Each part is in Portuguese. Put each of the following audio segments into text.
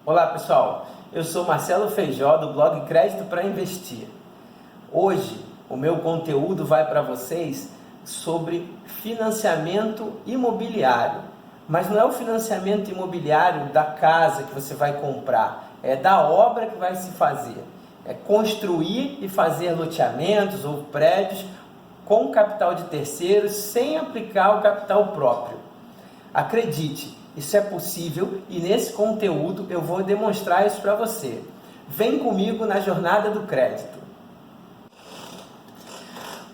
Olá pessoal, eu sou Marcelo Feijó do blog Crédito para Investir. Hoje o meu conteúdo vai para vocês sobre financiamento imobiliário, mas não é o financiamento imobiliário da casa que você vai comprar, é da obra que vai se fazer. É construir e fazer loteamentos ou prédios com capital de terceiros sem aplicar o capital próprio. Acredite, isso é possível e nesse conteúdo eu vou demonstrar isso para você. Vem comigo na jornada do crédito.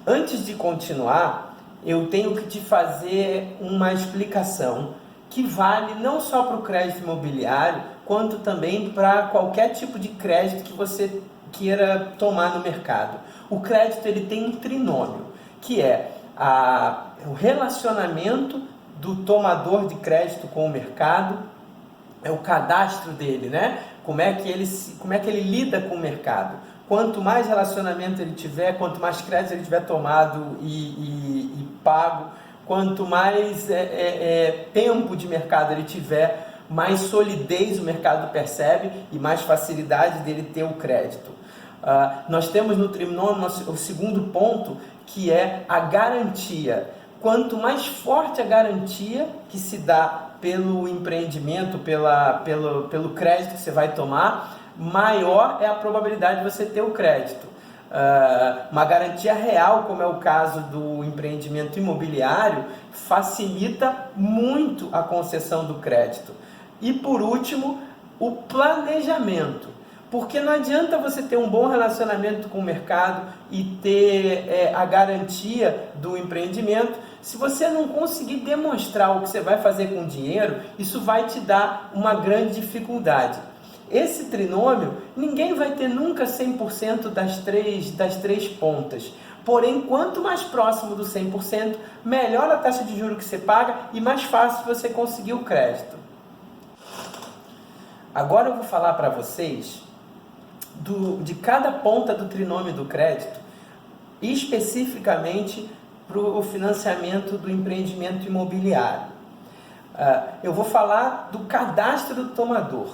Antes de continuar, eu tenho que te fazer uma explicação que vale não só para o crédito imobiliário, quanto também para qualquer tipo de crédito que você queira tomar no mercado. O crédito ele tem um trinômio, que é o relacionamento do tomador de crédito com o mercado, é o cadastro dele, né? Como é que ele lida com o mercado. Quanto mais relacionamento ele tiver, quanto mais crédito ele tiver tomado e pago, quanto mais tempo de mercado ele tiver, mais solidez o mercado percebe e mais facilidade dele ter o crédito. Nós temos no trinômio o segundo ponto, que é a garantia. Quanto mais forte a garantia que se dá pelo empreendimento, pelo crédito que você vai tomar, maior é a probabilidade de você ter o crédito. Uma garantia real, como é o caso do empreendimento imobiliário, facilita muito a concessão do crédito. E por último, o planejamento. Porque não adianta você ter um bom relacionamento com o mercado e ter a garantia do empreendimento. Se você não conseguir demonstrar o que você vai fazer com o dinheiro, isso vai te dar uma grande dificuldade. Esse trinômio, ninguém vai ter nunca 100% das três pontas. Porém, quanto mais próximo do 100%, melhor a taxa de juros que você paga e mais fácil você conseguir o crédito. Agora eu vou falar para vocês de cada ponta do trinômio do crédito, especificamente para o financiamento do empreendimento imobiliário. Eu vou falar do cadastro do tomador.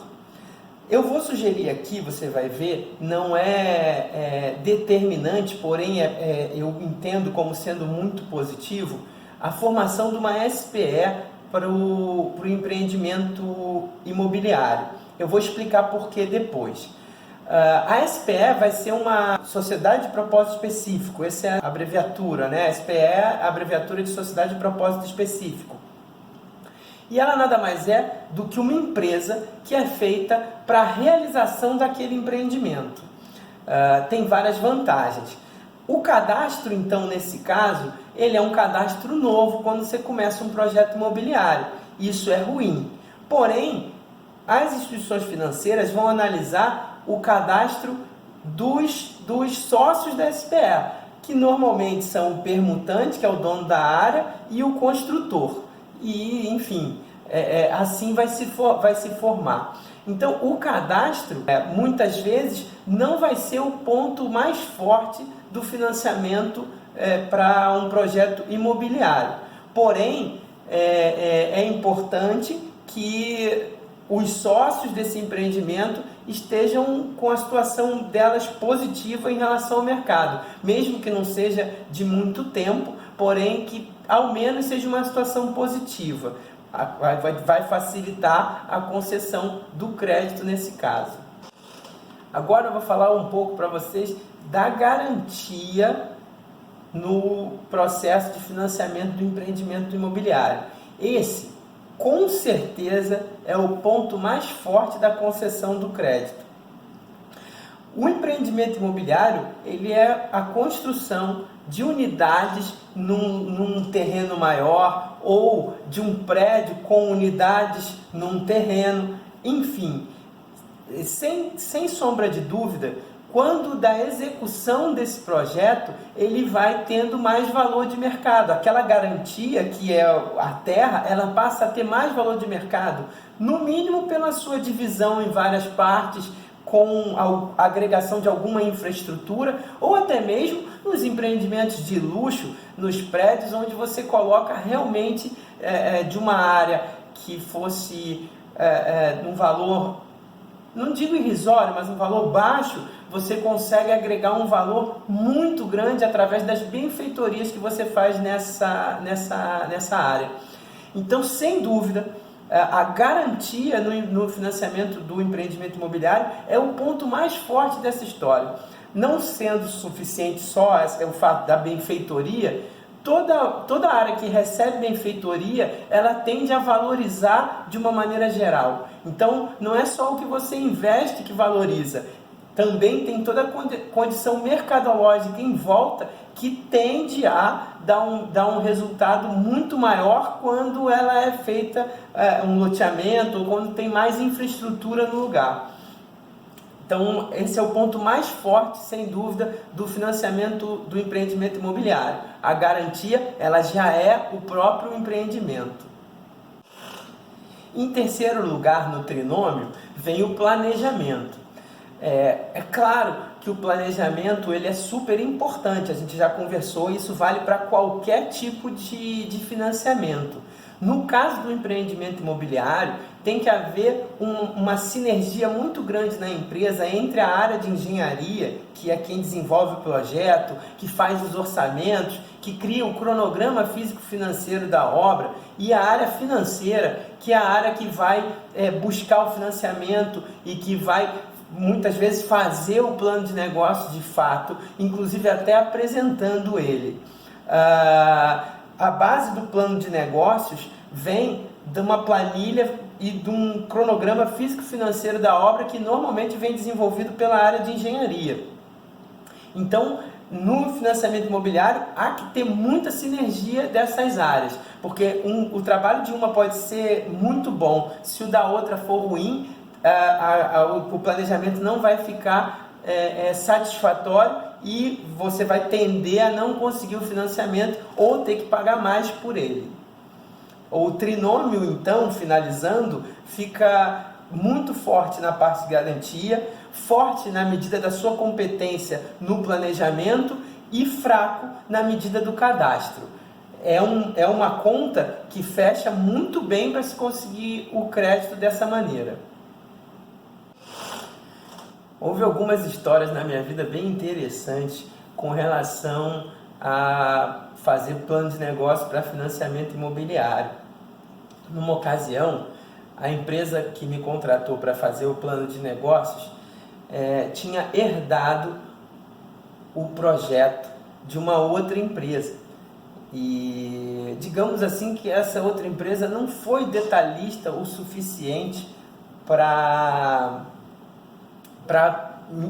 Eu vou sugerir aqui, você vai ver, não é determinante, porém eu entendo como sendo muito positivo, a formação de uma SPE para o empreendimento imobiliário. Eu vou explicar por que depois. A SPE vai ser uma sociedade de propósito específico, essa é a abreviatura, né? A SPE é a abreviatura de sociedade de propósito específico. E ela nada mais é do que uma empresa que é feita para a realização daquele empreendimento. Tem várias vantagens. O cadastro, então, nesse caso, ele é um cadastro novo quando você começa um projeto imobiliário. Isso é ruim. Porém, as instituições financeiras vão analisar o cadastro dos sócios da SPE, que normalmente são o permutante, que é o dono da área, e o construtor. E, enfim, assim vai se formar. Então, o cadastro, muitas vezes, não vai ser o ponto mais forte do financiamento para um projeto imobiliário. Porém, é importante que os sócios desse empreendimento estejam com a situação delas positiva em relação ao mercado, mesmo que não seja de muito tempo, porém que ao menos seja uma situação positiva. Vai facilitar a concessão do crédito nesse caso. Agora eu vou falar um pouco para vocês da garantia no processo de financiamento do empreendimento imobiliário. Esse, com certeza, é o ponto mais forte da concessão do crédito. O empreendimento imobiliário, ele é a construção de unidades num terreno maior ou de um prédio com unidades num terreno, enfim, sem sombra de dúvida, quando da execução desse projeto, ele vai tendo mais valor de mercado. Aquela garantia que é a terra, ela passa a ter mais valor de mercado, no mínimo pela sua divisão em várias partes, com a agregação de alguma infraestrutura, ou até mesmo nos empreendimentos de luxo, nos prédios, onde você coloca realmente de uma área que fosse um valor não digo irrisório, mas um valor baixo, você consegue agregar um valor muito grande através das benfeitorias que você faz nessa área. Então, sem dúvida, a garantia no financiamento do empreendimento imobiliário é o ponto mais forte dessa história. Não sendo suficiente só o fato da benfeitoria, toda área que recebe benfeitoria, ela tende a valorizar de uma maneira geral. Então, não é só o que você investe que valoriza, também tem toda a condição mercadológica em volta que tende a dar um resultado muito maior quando ela é feita um loteamento ou quando tem mais infraestrutura no lugar. Então, esse é o ponto mais forte, sem dúvida, do financiamento do empreendimento imobiliário. A garantia, ela já é o próprio empreendimento. Em terceiro lugar, no trinômio, vem o planejamento. É claro que o planejamento ele é super importante, a gente já conversou, isso vale para qualquer tipo de financiamento. No caso do empreendimento imobiliário, tem que haver uma sinergia muito grande na empresa entre a área de engenharia, que é quem desenvolve o projeto, que faz os orçamentos, que cria o cronograma físico-financeiro da obra, e a área financeira, que é a área que vai buscar o financiamento e que vai muitas vezes fazer o plano de negócio de fato, inclusive até apresentando ele. A base do plano de negócios vem de uma planilha e de um cronograma físico-financeiro da obra que normalmente vem desenvolvido pela área de engenharia. Então, no financiamento imobiliário, há que ter muita sinergia dessas áreas, porque o trabalho de uma pode ser muito bom, se o da outra for ruim, o planejamento não vai ficar satisfatório e você vai tender a não conseguir o financiamento ou ter que pagar mais por ele. O trinômio, então, finalizando, fica muito forte na parte de garantia, forte na medida da sua competência no planejamento e fraco na medida do cadastro. É uma conta que fecha muito bem para se conseguir o crédito dessa maneira. Houve algumas histórias na minha vida bem interessantes com relação a fazer plano de negócio para financiamento imobiliário. Numa ocasião, a empresa que me contratou para fazer o plano de negócios tinha herdado o projeto de uma outra empresa. E digamos assim que essa outra empresa não foi detalhista o suficiente para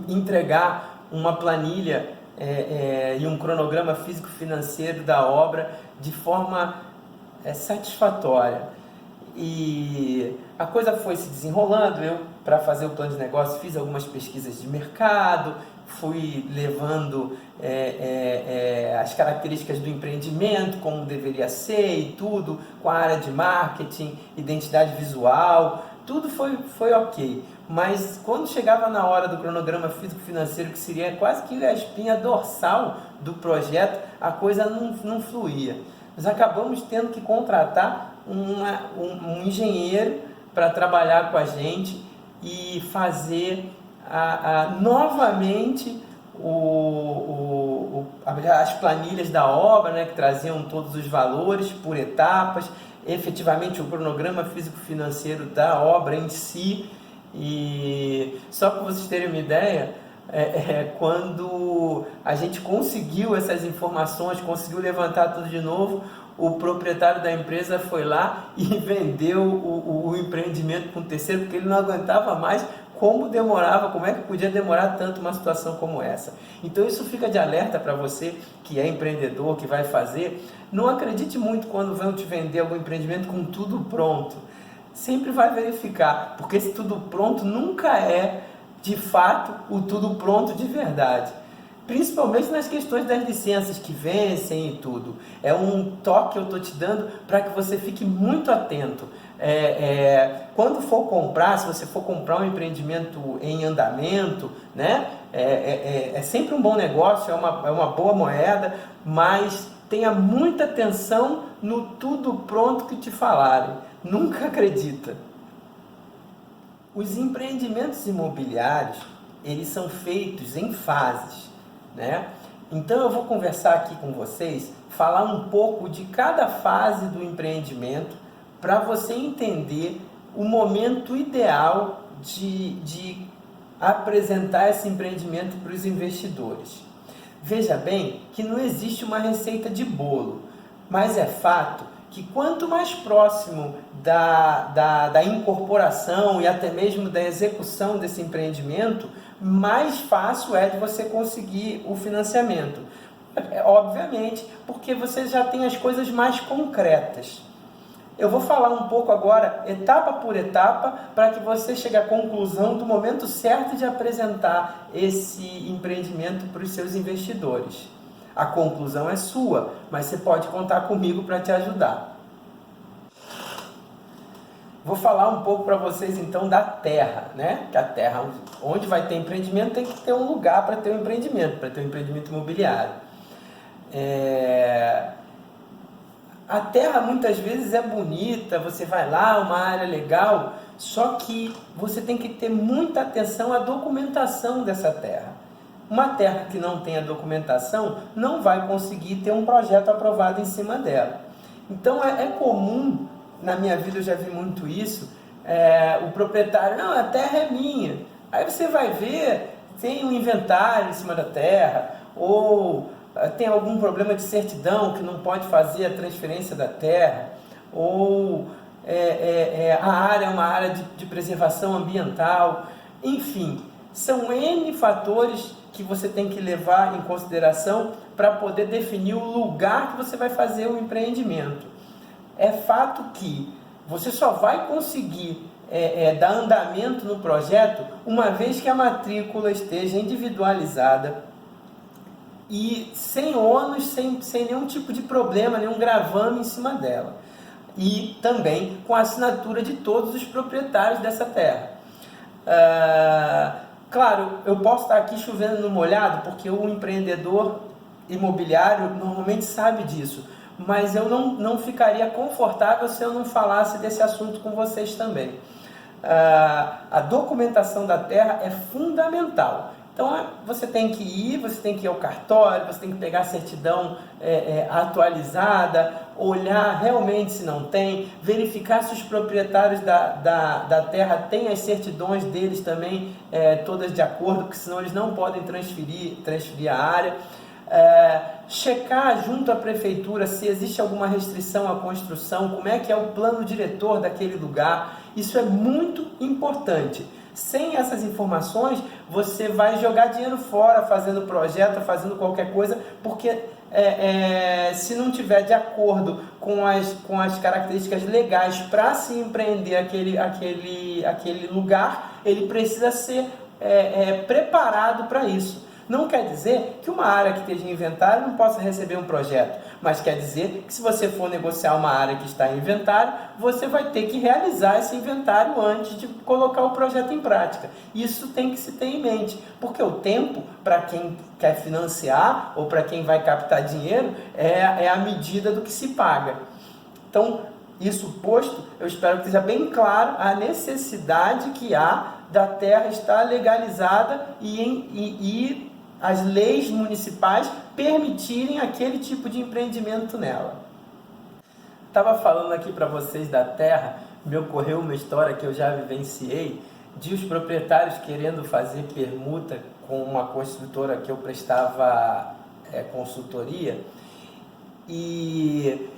entregar uma planilha e um cronograma físico-financeiro da obra de forma satisfatória. E a coisa foi se desenrolando. Eu, para fazer o plano de negócio, fiz algumas pesquisas de mercado, fui levando as características do empreendimento, como deveria ser e tudo, com a área de marketing, identidade visual, tudo foi ok. Mas quando chegava na hora do cronograma físico-financeiro, que seria quase que a espinha dorsal do projeto, a coisa não fluía. Nós acabamos tendo que contratar um engenheiro para trabalhar com a gente e fazer novamente as planilhas da obra, né, que traziam todos os valores por etapas, efetivamente o cronograma físico-financeiro da obra em si. E só para vocês terem uma ideia, quando a gente conseguiu essas informações, conseguiu levantar tudo de novo, o proprietário da empresa foi lá e vendeu o empreendimento para um terceiro, porque ele não aguentava mais como é que podia demorar tanto uma situação como essa. Então isso fica de alerta para você que é empreendedor, que vai fazer. Não acredite muito quando vão te vender algum empreendimento com tudo pronto. Sempre vai verificar, porque esse tudo pronto nunca é, de fato, o tudo pronto de verdade. Principalmente nas questões das licenças que vencem e tudo. É um toque que eu estou te dando para que você fique muito atento. Quando for comprar, se você for comprar um empreendimento em andamento, né, é sempre um bom negócio, é uma boa moeda, mas tenha muita atenção no tudo pronto que te falarem. Nunca acredita. Os empreendimentos imobiliários, eles são feitos em fases, né? Então eu vou conversar aqui com vocês, falar um pouco de cada fase do empreendimento para você entender o momento ideal de apresentar esse empreendimento para os investidores. Veja bem que não existe uma receita de bolo, mas é fato que quanto mais próximo da incorporação e até mesmo da execução desse empreendimento, mais fácil é de você conseguir o financiamento. Obviamente, porque você já tem as coisas mais concretas. Eu vou falar um pouco agora, etapa por etapa, para que você chegue à conclusão do momento certo de apresentar esse empreendimento para os seus investidores. A conclusão é sua, mas você pode contar comigo para te ajudar. Vou falar um pouco para vocês então da terra, né? Que a terra onde vai ter empreendimento tem que ter um lugar para ter um empreendimento, para ter um empreendimento imobiliário. A terra muitas vezes é bonita, você vai lá, uma área legal, só que você tem que ter muita atenção à documentação dessa terra. Uma terra que não tem a documentação não vai conseguir ter um projeto aprovado em cima dela. Então é comum, na minha vida eu já vi muito isso, o proprietário, não, a terra é minha. Aí você vai ver, tem um inventário em cima da terra, ou tem algum problema de certidão que não pode fazer a transferência da terra, ou a área é uma área de preservação ambiental, enfim, são N fatores que você tem que levar em consideração para poder definir o lugar que você vai fazer o empreendimento. É fato que você só vai conseguir dar andamento no projeto uma vez que a matrícula esteja individualizada e sem ônus, sem nenhum tipo de problema, nenhum gravame em cima dela. E também com a assinatura de todos os proprietários dessa terra. Claro, eu posso estar aqui chovendo no molhado, porque o empreendedor imobiliário normalmente sabe disso, mas eu não ficaria confortável se eu não falasse desse assunto com vocês também. A documentação da terra é fundamental. Então você tem que ir ao cartório, você tem que pegar a certidão atualizada, olhar realmente se não tem, verificar se os proprietários da terra têm as certidões deles também todas de acordo, porque senão eles não podem transferir a área. Checar junto à prefeitura se existe alguma restrição à construção, como é que é o plano diretor daquele lugar. Isso é muito importante. Sem essas informações, você vai jogar dinheiro fora fazendo projeto, fazendo qualquer coisa, porque se não tiver de acordo com as características legais para se empreender aquele lugar, ele precisa ser preparado para isso. Não quer dizer que uma área que esteja em inventário não possa receber um projeto, mas quer dizer que se você for negociar uma área que está em inventário, você vai ter que realizar esse inventário antes de colocar o projeto em prática. Isso tem que se ter em mente, porque o tempo, para quem quer financiar ou para quem vai captar dinheiro, é a medida do que se paga. Então, isso posto, eu espero que esteja bem claro a necessidade que há da terra estar legalizada e as leis municipais permitirem aquele tipo de empreendimento nela. Estava falando aqui para vocês da terra, me ocorreu uma história que eu já vivenciei, de os proprietários querendo fazer permuta com uma construtora que eu prestava consultoria, e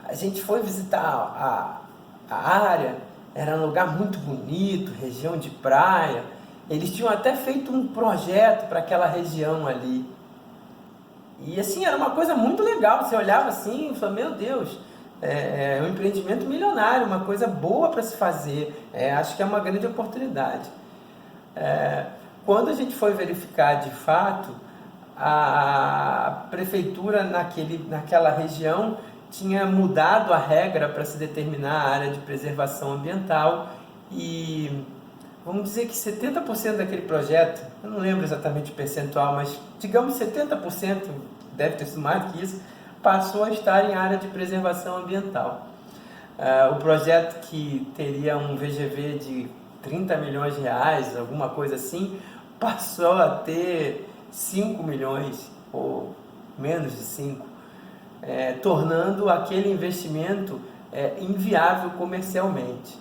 a gente foi visitar a área, era um lugar muito bonito, região de praia. Eles tinham até feito um projeto para aquela região ali. E assim, era uma coisa muito legal. Você olhava assim e falava, meu Deus, é um empreendimento milionário, uma coisa boa para se fazer. Acho que é uma grande oportunidade. Quando a gente foi verificar de fato, a prefeitura naquela região tinha mudado a regra para se determinar a área de preservação ambiental e vamos dizer que 70% daquele projeto, eu não lembro exatamente o percentual, mas digamos 70%, deve ter sido mais do que isso, passou a estar em área de preservação ambiental. O projeto, que teria um VGV de 30 milhões de reais, alguma coisa assim, passou a ter 5 milhões ou menos de 5, tornando aquele investimento inviável comercialmente.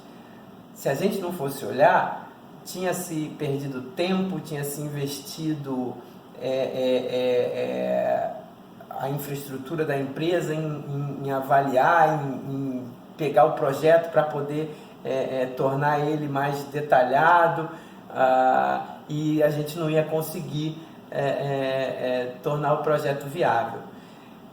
Se a gente não fosse olhar, tinha se perdido tempo, tinha se investido a infraestrutura da empresa em avaliar, em pegar o projeto para poder tornar ele mais detalhado, e a gente não ia conseguir tornar o projeto viável.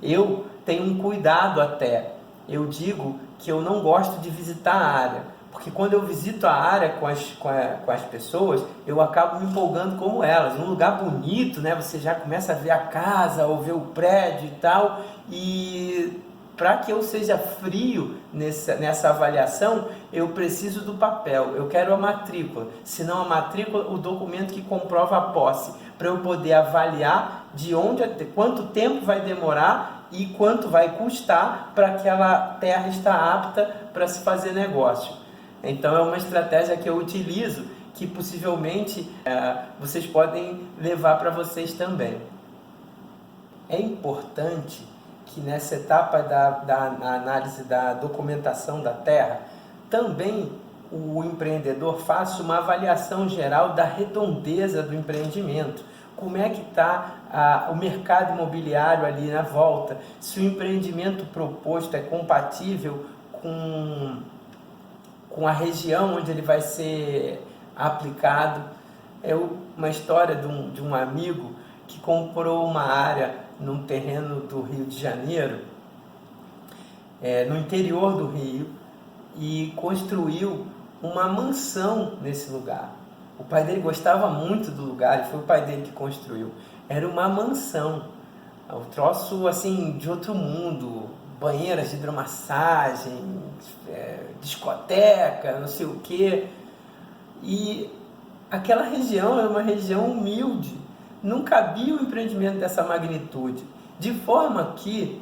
Eu tenho um cuidado até, eu digo que eu não gosto de visitar a área, porque quando eu visito a área com as pessoas, eu acabo me empolgando como elas. Num lugar bonito, né, você já começa a ver a casa, ou ver o prédio e tal, e para que eu seja frio nessa avaliação, eu preciso do papel, eu quero a matrícula, se não a matrícula, o documento que comprova a posse, para eu poder avaliar quanto tempo vai demorar e quanto vai custar para aquela terra estar apta para se fazer negócio. Então é uma estratégia que eu utilizo, que possivelmente vocês podem levar para vocês também. É importante que nessa etapa da análise da documentação da terra, também o empreendedor faça uma avaliação geral da redondeza do empreendimento. Como é que está o mercado imobiliário ali na volta, se o empreendimento proposto é compatível com a região onde ele vai ser aplicado. Uma história de um amigo que comprou uma área num terreno do Rio de Janeiro, no interior do Rio, e construiu uma mansão nesse lugar. O pai dele gostava muito do lugar e foi o pai dele que construiu. Era uma mansão, um troço assim de outro mundo, banheiras de hidromassagem, discoteca, não sei o quê. E aquela região era uma região humilde, não cabia um empreendimento dessa magnitude, de forma que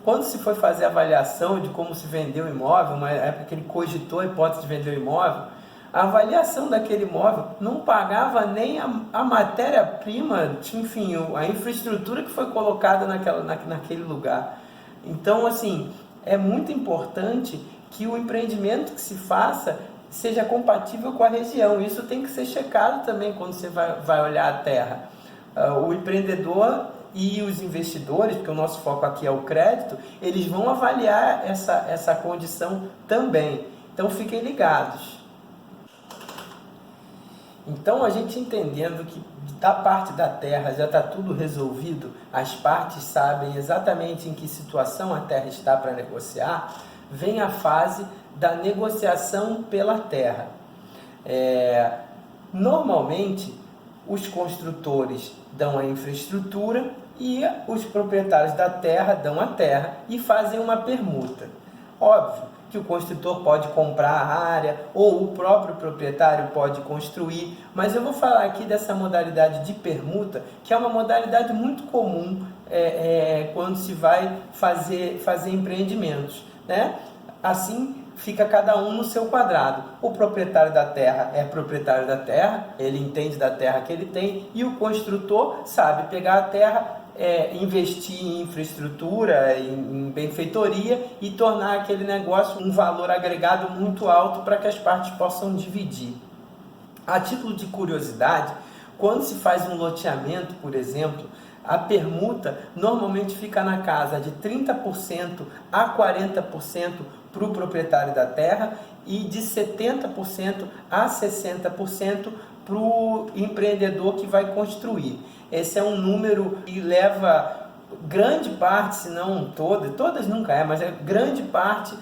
quando se foi fazer a avaliação de como se vendeu o imóvel, uma época que ele cogitou a hipótese de vender o imóvel, a avaliação daquele imóvel não pagava nem a matéria-prima, enfim, a infraestrutura que foi colocada naquele lugar. Então, assim, é muito importante que o empreendimento que se faça seja compatível com a região. Isso tem que ser checado também quando você vai olhar a terra. O empreendedor e os investidores, porque o nosso foco aqui é o crédito, eles vão avaliar essa condição também. Então, fiquem ligados. Então, a gente entendendo que da parte da terra já está tudo resolvido, as partes sabem exatamente em que situação a terra está para negociar, vem a fase da negociação pela terra. Normalmente, os construtores dão a infraestrutura e os proprietários da terra dão a terra e fazem uma permuta. Óbvio que o construtor pode comprar a área ou o próprio proprietário pode construir, mas eu vou falar aqui dessa modalidade de permuta, que é uma modalidade muito comum quando se vai fazer empreendimentos, né? Assim fica cada um no seu quadrado. O proprietário da terra é proprietário da terra, ele entende da terra que ele tem, e o construtor sabe pegar a terra, investir em infraestrutura, em benfeitoria e tornar aquele negócio um valor agregado muito alto para que as partes possam dividir. A título de curiosidade, quando se faz um loteamento, por exemplo, a permuta normalmente fica na casa de 30% a 40% para o proprietário da terra e de 70% a 60% para o empreendedor que vai construir. Esse é um número que leva grande parte, se não todas nunca mas grande parte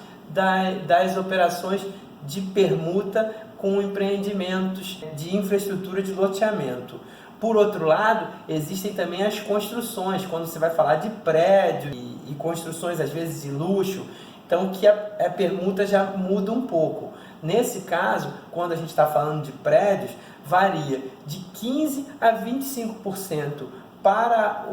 das operações de permuta com empreendimentos de infraestrutura de loteamento. Por outro lado, existem também as construções, quando você vai falar de prédio e construções às vezes de luxo, então que a permuta já muda um pouco. Nesse caso, quando a gente está falando de prédios, varia de 15% a 25% para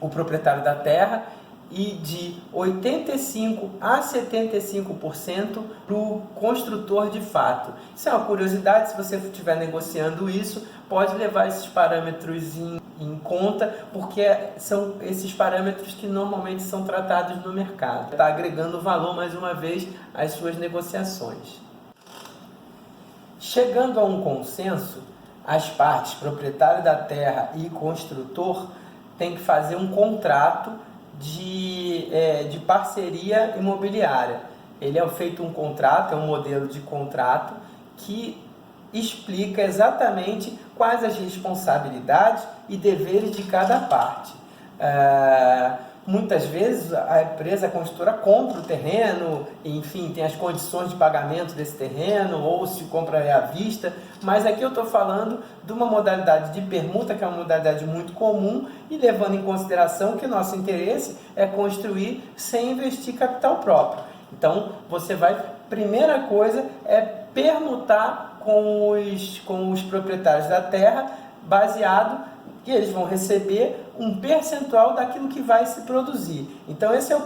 o proprietário da terra e de 85% a 75% para o construtor de fato. Isso é uma curiosidade, se você estiver negociando isso, pode levar esses parâmetros em conta, porque são esses parâmetros que normalmente são tratados no mercado. Está agregando valor, mais uma vez, às suas negociações. Chegando a um consenso, as partes, proprietário da terra e construtor, têm que fazer um contrato de parceria imobiliária. Ele é feito um contrato, é um modelo de contrato que explica exatamente quais as responsabilidades e deveres de cada parte. Muitas vezes a empresa construtora compra o terreno, enfim, tem as condições de pagamento desse terreno, ou se compra à vista, mas aqui eu estou falando de uma modalidade de permuta, que é uma modalidade muito comum, e levando em consideração que o nosso interesse é construir sem investir capital próprio. Então, você vai, primeira coisa, é permutar com os proprietários da terra, baseado que eles vão receber um percentual daquilo que vai se produzir. Então, esse é a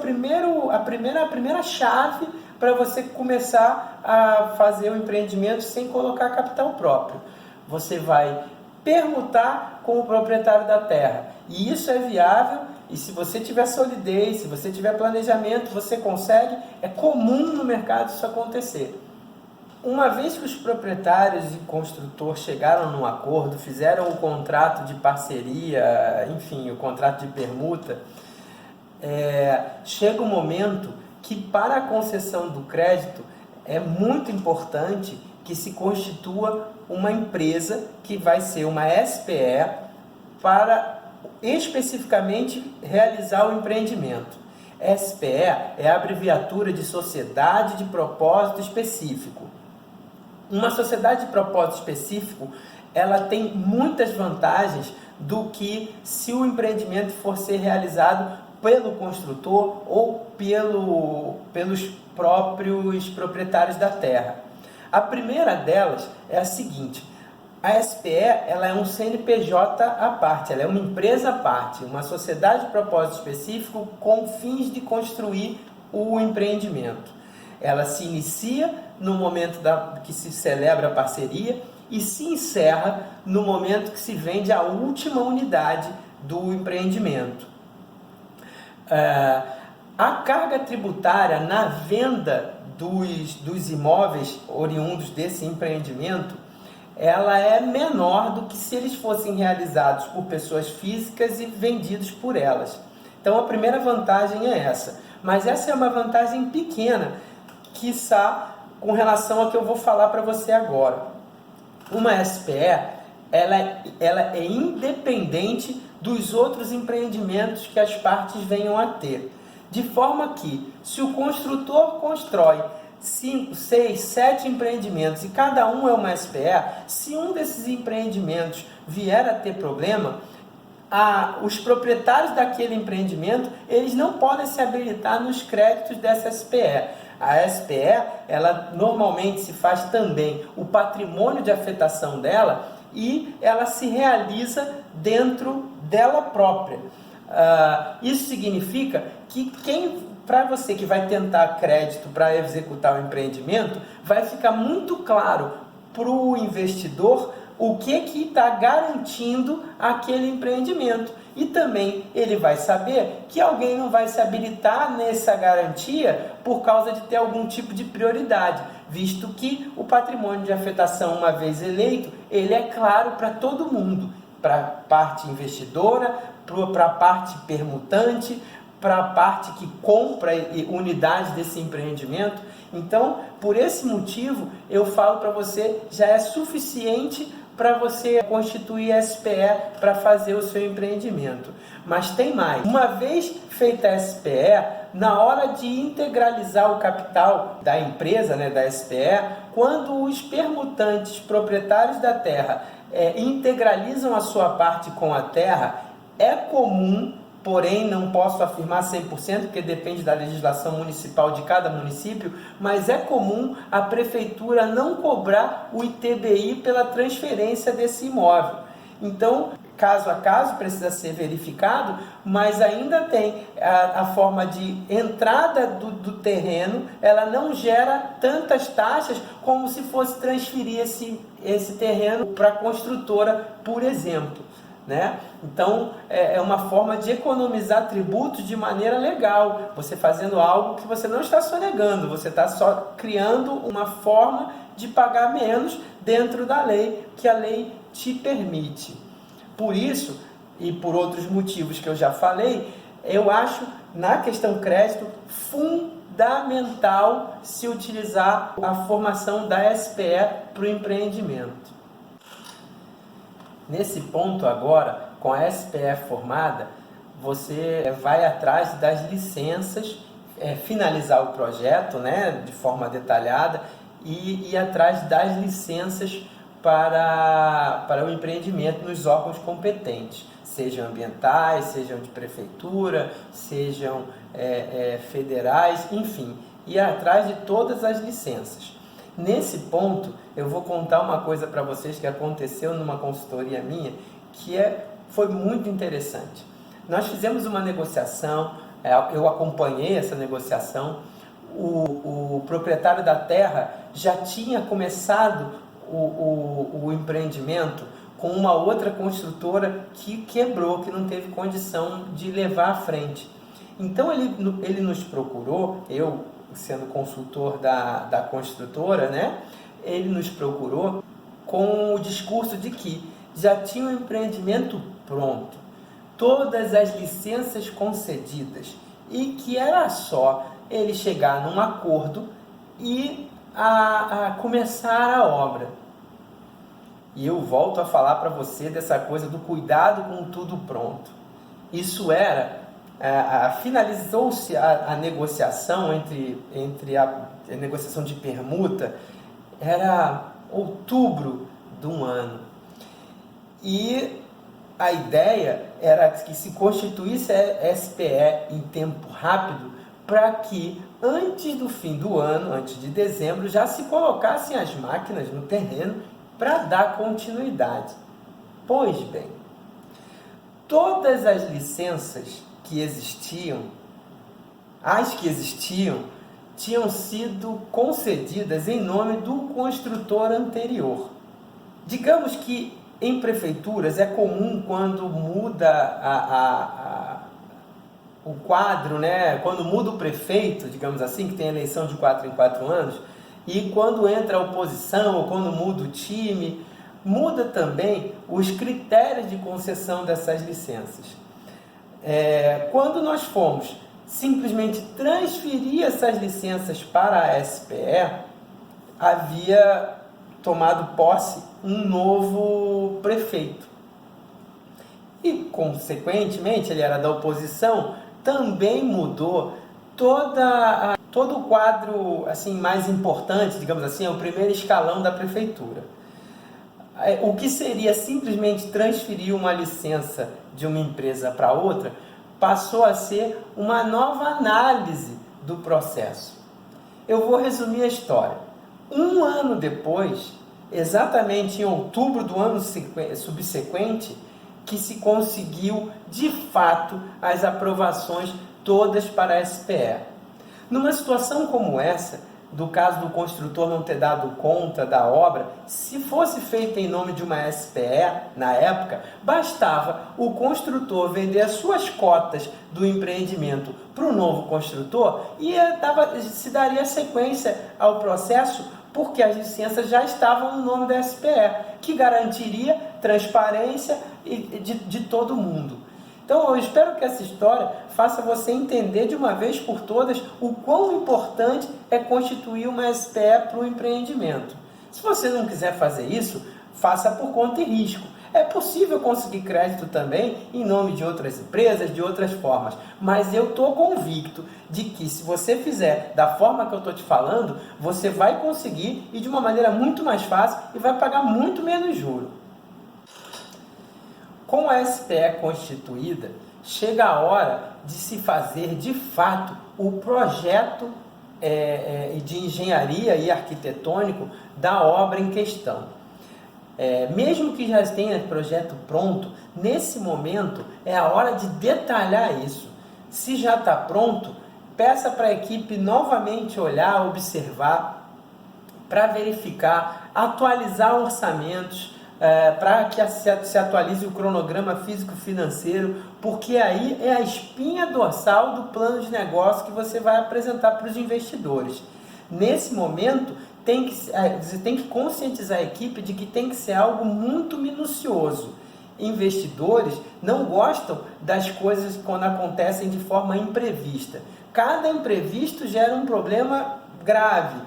primeira chave para você começar a fazer o empreendimento sem colocar capital próprio. Você vai permutar com o proprietário da terra. E isso é viável, e se você tiver solidez, se você tiver planejamento, você consegue. É comum no mercado isso acontecer. Uma vez que os proprietários e construtor chegaram num acordo, fizeram o contrato de parceria, enfim, o contrato de permuta, chega um momento que para a concessão do crédito é muito importante que se constitua uma empresa que vai ser uma SPE para especificamente realizar o empreendimento. SPE é a abreviatura de Sociedade de Propósito Específico. Uma sociedade de propósito específico, ela tem muitas vantagens do que se o empreendimento for ser realizado pelo construtor ou pelos próprios proprietários da terra. A primeira delas é a seguinte: a SPE ela é um CNPJ à parte, ela é uma empresa à parte, uma sociedade de propósito específico com fins de construir o empreendimento. Ela se inicia no momento que se celebra a parceria e se encerra no momento que se vende a última unidade do empreendimento. A carga tributária na venda dos imóveis oriundos desse empreendimento, ela é menor do que se eles fossem realizados por pessoas físicas e vendidos por elas. Então a primeira vantagem é essa, mas essa é uma vantagem pequena, quiçá com relação ao que eu vou falar para você agora. Uma SPE, ela é independente dos outros empreendimentos que as partes venham a ter. De forma que, se o construtor constrói 5, 6, 7 empreendimentos e cada um é uma SPE, se um desses empreendimentos vier a ter problema, os proprietários daquele empreendimento, eles não podem se habilitar nos créditos dessa SPE. A SPE, ela normalmente se faz também o patrimônio de afetação dela e ela se realiza dentro dela própria. Isso significa que para você que vai tentar crédito para executar o empreendimento, vai ficar muito claro para o investidor o que está garantindo aquele empreendimento. E também ele vai saber que alguém não vai se habilitar nessa garantia por causa de ter algum tipo de prioridade, visto que o patrimônio de afetação, uma vez eleito, ele é claro para todo mundo, para a parte investidora, para a parte permutante, para a parte que compra unidades desse empreendimento. Então, por esse motivo, eu falo para você, já é suficiente para você constituir a SPE para fazer o seu empreendimento. Mas tem mais. Uma vez feita a SPE, na hora de integralizar o capital da empresa, da SPE, quando os permutantes proprietários da terra integralizam a sua parte com a terra, é comum, porém não posso afirmar 100%, porque depende da legislação municipal de cada município, mas é comum a prefeitura não cobrar o ITBI pela transferência desse imóvel. Então, caso a caso, precisa ser verificado, mas ainda tem a forma de entrada do terreno, ela não gera tantas taxas como se fosse transferir esse terreno para a construtora, por exemplo. Né? Então, é uma forma de economizar tributos de maneira legal, você fazendo algo que você não está sonegando, você está só criando uma forma de pagar menos dentro da lei, que a lei te permite. Por isso, e por outros motivos que eu já falei, eu acho, na questão crédito, fundamental se utilizar a formação da SPE para o empreendimento. Nesse ponto agora, com a SPE formada, você vai atrás das licenças, finalizar o projeto, né, de forma detalhada e ir atrás das licenças para o empreendimento nos órgãos competentes, sejam ambientais, sejam de prefeitura, sejam federais, enfim, ir atrás de todas as licenças. Nesse ponto, eu vou contar uma coisa para vocês que aconteceu numa consultoria minha, que foi muito interessante. Nós fizemos uma negociação, eu acompanhei essa negociação, o proprietário da terra já tinha começado o empreendimento com uma outra construtora que quebrou, que não teve condição de levar à frente. Então ele nos procurou, eu sendo consultor da construtora, né? Ele nos procurou com o discurso de que já tinha o empreendimento pronto, todas as licenças concedidas e que era só ele chegar num acordo e a começar a obra. E eu volto a falar para você dessa coisa do cuidado com tudo pronto. Isso era... finalizou-se a negociação entre a negociação de permuta, era outubro de um ano. E a ideia era que se constituísse a SPE em tempo rápido para que antes do fim do ano, antes de dezembro, já se colocassem as máquinas no terreno para dar continuidade. Pois bem, todas as licenças que existiam, tinham sido concedidas em nome do construtor anterior. Digamos que em prefeituras é comum quando muda o quadro, né? Quando muda o prefeito, digamos assim, que tem eleição de 4 em 4 anos, e quando entra a oposição ou quando muda o time, muda também os critérios de concessão dessas licenças. Quando nós fomos simplesmente transferir essas licenças para a SPE, havia tomado posse um novo prefeito. E, consequentemente, ele era da oposição, também mudou todo o quadro assim, mais importante, digamos assim, o primeiro escalão da prefeitura. O que seria simplesmente transferir uma licença de uma empresa para outra, passou a ser uma nova análise do processo. Eu vou resumir a história. Um ano depois, exatamente em outubro do ano subsequente, que se conseguiu, de fato, as aprovações todas para a SPE. Numa situação como essa, do caso do construtor não ter dado conta da obra, se fosse feita em nome de uma SPE, na época, bastava o construtor vender as suas cotas do empreendimento para o novo construtor e se daria sequência ao processo, porque as licenças já estavam no nome da SPE, que garantiria transparência de todo mundo. Então, eu espero que essa história faça você entender de uma vez por todas o quão importante é constituir uma SPE para o empreendimento. Se você não quiser fazer isso, faça por conta e risco. É possível conseguir crédito também em nome de outras empresas, de outras formas. Mas eu estou convicto de que se você fizer da forma que eu estou te falando, você vai conseguir e de uma maneira muito mais fácil e vai pagar muito menos juros. Com a SPE constituída, chega a hora de se fazer de fato o projeto de engenharia e arquitetônico da obra em questão. Mesmo que já tenha projeto pronto, nesse momento é a hora de detalhar isso. Se já está pronto, peça para a equipe novamente olhar, observar, para verificar, atualizar orçamentos, para que se atualize o cronograma físico-financeiro, porque aí é a espinha dorsal do plano de negócio que você vai apresentar para os investidores. Nesse momento, você tem que conscientizar a equipe de que tem que ser algo muito minucioso. Investidores não gostam das coisas quando acontecem de forma imprevista. Cada imprevisto gera um problema grave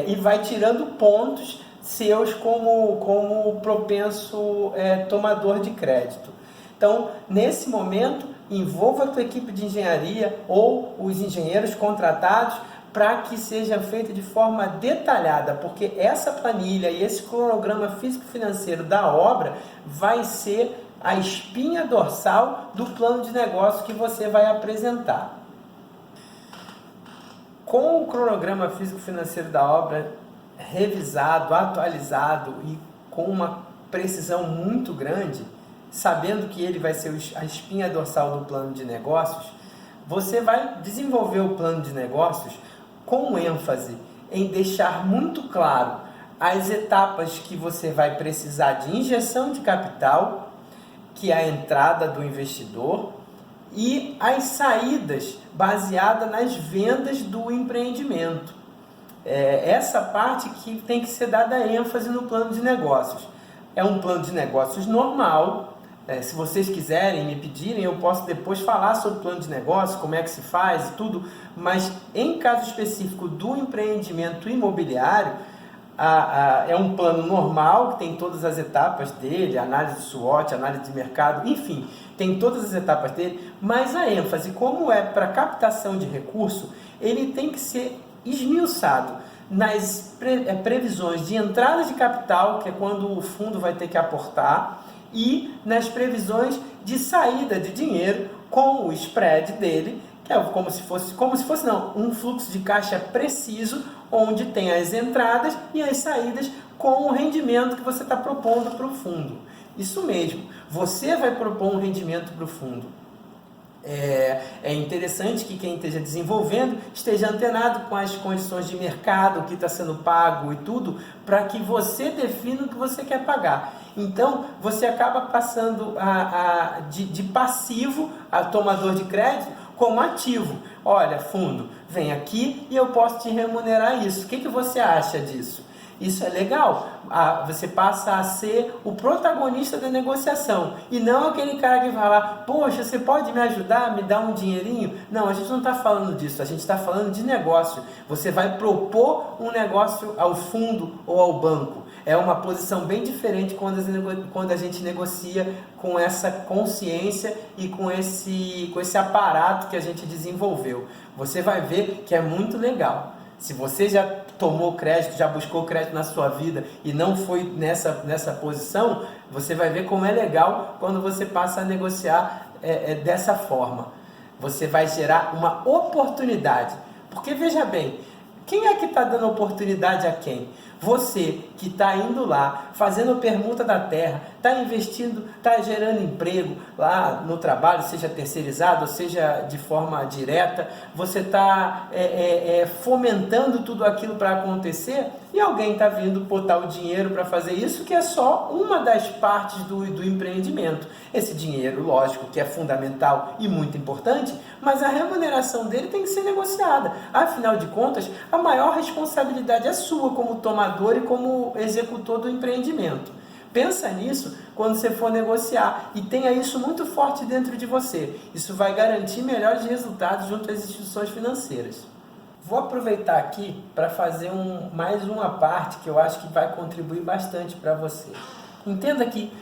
e vai tirando pontos seus como propenso tomador de crédito. Então, nesse momento, envolva a tua equipe de engenharia ou os engenheiros contratados para que seja feita de forma detalhada, porque essa planilha e esse cronograma físico-financeiro da obra vai ser a espinha dorsal do plano de negócio que você vai apresentar. Com o cronograma físico-financeiro da obra revisado, atualizado e com uma precisão muito grande, sabendo que ele vai ser a espinha dorsal do plano de negócios, você vai desenvolver o plano de negócios com ênfase em deixar muito claro as etapas que você vai precisar de injeção de capital, que é a entrada do investidor, e as saídas baseadas nas vendas do empreendimento. Essa parte que tem que ser dada ênfase no plano de negócios. É um plano de negócios normal. Se vocês quiserem me pedirem, eu posso depois falar sobre o plano de negócio, como é que se faz e tudo, mas em caso específico do empreendimento imobiliário, é um plano normal, que tem todas as etapas dele, análise de SWOT, análise de mercado, enfim, tem todas as etapas dele, mas a ênfase, como é para captação de recurso, ele tem que ser esmiuçado nas previsões de entrada de capital, que é quando o fundo vai ter que aportar, e nas previsões de saída de dinheiro com o spread dele, que é como se fosse um fluxo de caixa preciso, onde tem as entradas e as saídas com o rendimento que você está propondo para o fundo. Isso mesmo, você vai propor um rendimento para o fundo. É interessante que quem esteja desenvolvendo esteja antenado com as condições de mercado, o que está sendo pago e tudo, para que você defina o que você quer pagar. Então, você acaba passando de passivo a tomador de crédito como ativo. Olha, fundo, vem aqui e eu posso te remunerar isso. O que você acha disso? Isso é legal. Você passa a ser o protagonista da negociação e não aquele cara que vai lá, poxa, você pode me ajudar, me dar um dinheirinho? Não, a gente não está falando disso, a gente está falando de negócio. Você vai propor um negócio ao fundo ou ao banco. É uma posição bem diferente quando a gente negocia com essa consciência e com esse aparato que a gente desenvolveu. Você vai ver que é muito legal. Se você já tomou crédito, já buscou crédito na sua vida e não foi nessa posição, você vai ver como é legal quando você passa a negociar dessa forma. Você vai gerar uma oportunidade. Porque veja bem, quem é que está dando oportunidade a quem? Você que está indo lá, fazendo permuta da terra, está investindo, está gerando emprego lá no trabalho, seja terceirizado, ou seja de forma direta, você está fomentando tudo aquilo para acontecer e alguém está vindo botar o dinheiro para fazer isso, que é só uma das partes do empreendimento. Esse dinheiro, lógico, que é fundamental e muito importante, mas a remuneração dele tem que ser negociada. Afinal de contas, a maior responsabilidade é sua como tomador e como executor do empreendimento. Pensa nisso quando você for negociar e tenha isso muito forte dentro de você. Isso vai garantir melhores resultados junto às instituições financeiras. Vou aproveitar aqui para fazer mais uma parte que eu acho que vai contribuir bastante para você. Entenda que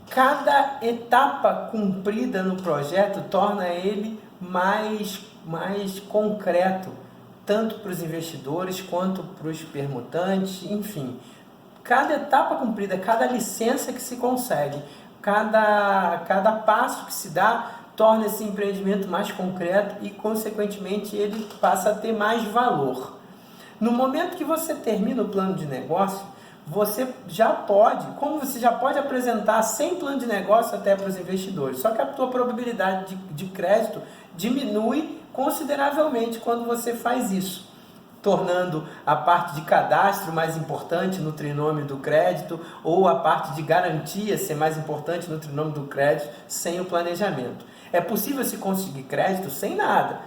cada etapa cumprida no projeto torna ele mais concreto, tanto para os investidores quanto para os permutantes, enfim. Cada etapa cumprida, cada licença que se consegue, cada passo que se dá, torna esse empreendimento mais concreto e, consequentemente, ele passa a ter mais valor. No momento que você termina o plano de negócio, você já pode, como você já pode apresentar sem plano de negócio até para os investidores, só que a tua probabilidade de crédito diminui consideravelmente quando você faz isso, tornando a parte de cadastro mais importante no trinômio do crédito ou a parte de garantia ser mais importante no trinômio do crédito sem o planejamento. É possível se conseguir crédito sem nada,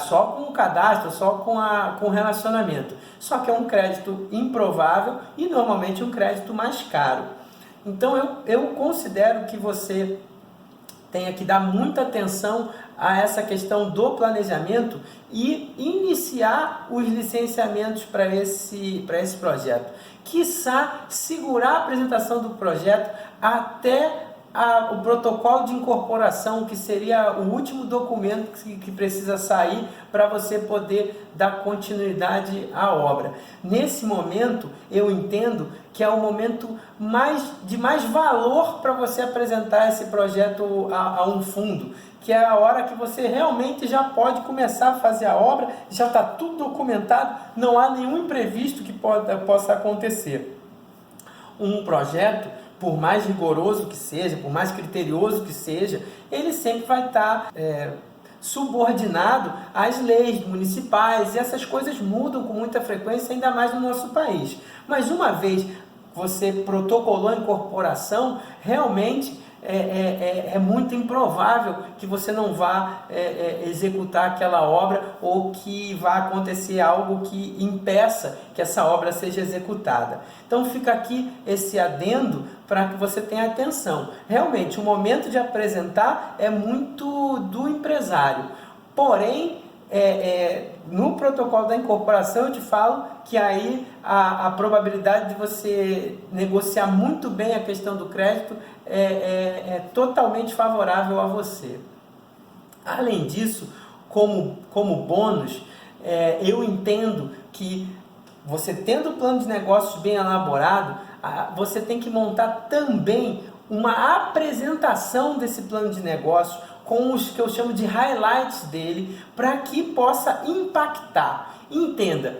só com o cadastro, só com o relacionamento. Só que é um crédito improvável e normalmente um crédito mais caro. Então eu considero que você tenha que dar muita atenção a essa questão do planejamento e iniciar os licenciamentos para esse projeto. Quiçá segurar a apresentação do projeto até o protocolo de incorporação, que seria o último documento que precisa sair para você poder dar continuidade à obra. Nesse momento, eu entendo que é o momento de mais valor para você apresentar esse projeto a um fundo, que é a hora que você realmente já pode começar a fazer a obra, já está tudo documentado, não há nenhum imprevisto que possa acontecer. Um projeto, por mais rigoroso que seja, por mais criterioso que seja, ele sempre vai estar subordinado às leis municipais, e essas coisas mudam com muita frequência, ainda mais no nosso país. Mas uma vez você protocolou a incorporação, realmente é muito improvável que você não vá executar aquela obra ou que vá acontecer algo que impeça que essa obra seja executada. Então fica aqui esse adendo para que você tenha atenção. Realmente, o momento de apresentar é muito do empresário, porém, no protocolo da incorporação eu te falo que aí a probabilidade de você negociar muito bem a questão do crédito é totalmente favorável a você. Além disso, como bônus, eu entendo que você tendo o plano de negócios bem elaborado, você tem que montar também uma apresentação desse plano de negócio com os que eu chamo de highlights dele, para que possa impactar. Entenda,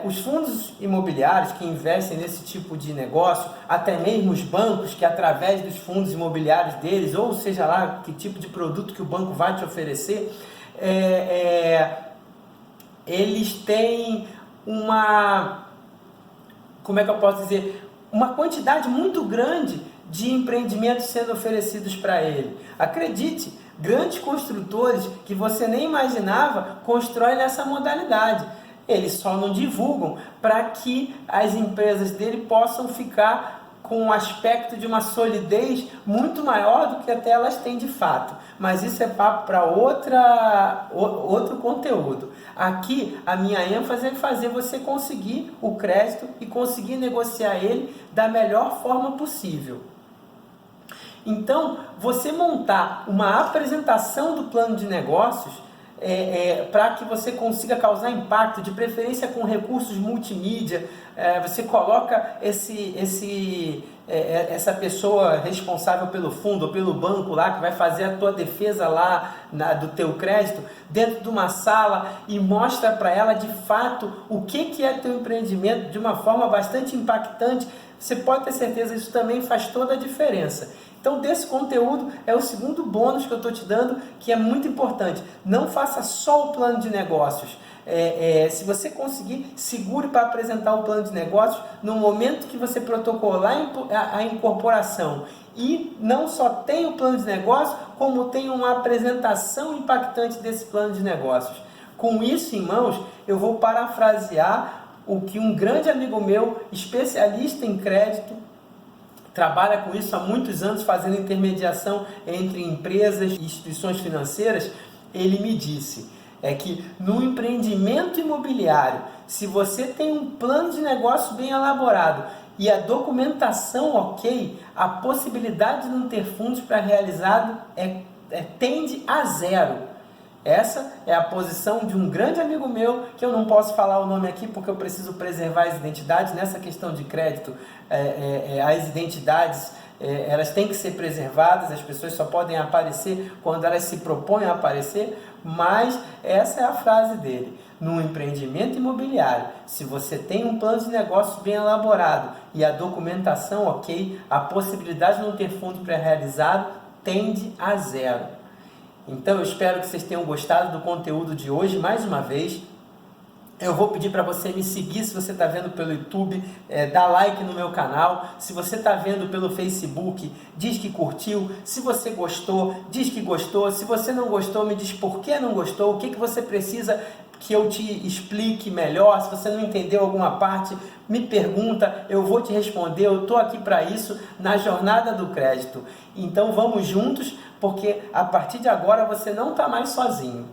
os fundos imobiliários que investem nesse tipo de negócio, até mesmo os bancos que através dos fundos imobiliários deles, ou seja lá que tipo de produto que o banco vai te oferecer, eles têm uma quantidade muito grande de empreendimentos sendo oferecidos para ele. Acredite, grandes construtores que você nem imaginava constroem nessa modalidade. Eles só não divulgam para que as empresas dele possam ficar com um aspecto de uma solidez muito maior do que até elas têm de fato. Mas isso é papo para outro conteúdo. Aqui, a minha ênfase é fazer você conseguir o crédito e conseguir negociar ele da melhor forma possível. Então, você montar uma apresentação do plano de negócios para que você consiga causar impacto, de preferência com recursos multimídia, você coloca essa pessoa responsável pelo fundo ou pelo banco lá, que vai fazer a tua defesa lá do teu crédito, dentro de uma sala e mostra para ela de fato o que é teu empreendimento de uma forma bastante impactante. Você pode ter certeza, isso também faz toda a diferença. Então, desse conteúdo é o segundo bônus que eu estou te dando, que é muito importante. Não faça só o plano de negócios. Se você conseguir, segure para apresentar o plano de negócios no momento que você protocolar a incorporação. E não só tem o plano de negócios, como tem uma apresentação impactante desse plano de negócios. Com isso em mãos, eu vou parafrasear o que um grande amigo meu, especialista em crédito, trabalha com isso há muitos anos, fazendo intermediação entre empresas e instituições financeiras. Ele me disse que no empreendimento imobiliário, se você tem um plano de negócio bem elaborado e a documentação ok, a possibilidade de não ter fundos para realizado tende a zero. Essa é a posição de um grande amigo meu, que eu não posso falar o nome aqui porque eu preciso preservar as identidades. Nessa questão de crédito, as identidades elas têm que ser preservadas, as pessoas só podem aparecer quando elas se propõem a aparecer, mas essa é a frase dele. No empreendimento imobiliário, se você tem um plano de negócio bem elaborado e a documentação ok, a possibilidade de não ter fundo pré-realizado tende a zero. Então eu espero que vocês tenham gostado do conteúdo de hoje. Mais uma vez, eu vou pedir para você me seguir se você está vendo pelo YouTube, dá like no meu canal. Se você está vendo pelo Facebook, diz que curtiu. Se você gostou, diz que gostou. Se você não gostou, me diz por que não gostou, o que você precisa que eu te explique melhor. Se você não entendeu alguma parte, me pergunta, eu vou te responder. Eu estou aqui para isso na jornada do crédito. Então vamos juntos, porque a partir de agora você não está mais sozinho.